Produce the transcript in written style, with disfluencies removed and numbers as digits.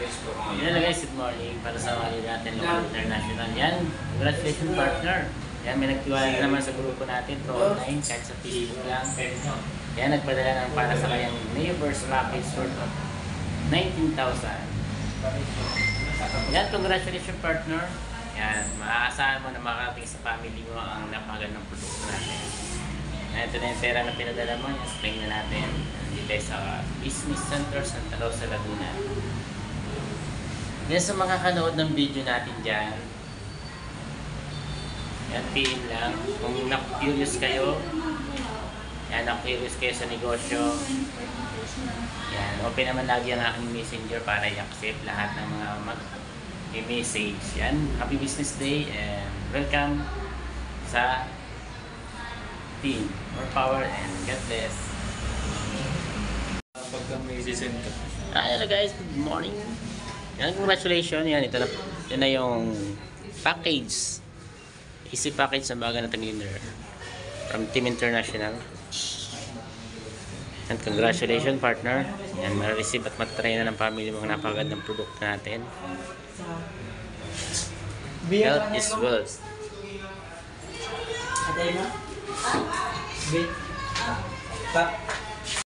Yan guys, good morning. Para sa mga natin local international. Yan, congratulations partner. Yan, may nagtiwala naman sa grupo natin through online, kahit sa Facebook lang. Yan, nagpadala ng para sa kanyang neighbors package worth of 19,000. Yan, congratulations partner. Yan, maaasahan mo na makarating sa family mo ang napakagandang produkto natin. Ito na yung pera na pinadala mo. Explain na natin. Dito sa Business Center Santa Rosa, Laguna. Yan, sa mga kanood ng video natin dyan, yan, PM lang. Kung na-curious kayo, yan, na-curious kayo sa negosyo, yan, open naman lagi ang aking messenger para i-accept lahat ng mga mag-message. Yan, happy business day and welcome sa team. More power and God bless. Pagka may sisend ka. Hello guys, good morning. Yan, congratulations. Yan, ito na, ito na yung package. Easy package sa baga na tag-leader from Team International. And congratulations partner. Yan, ma-receive at matry na ng family mo ang napakagandang produkto natin. Health is wealth. Atay mo? Wait. Pa.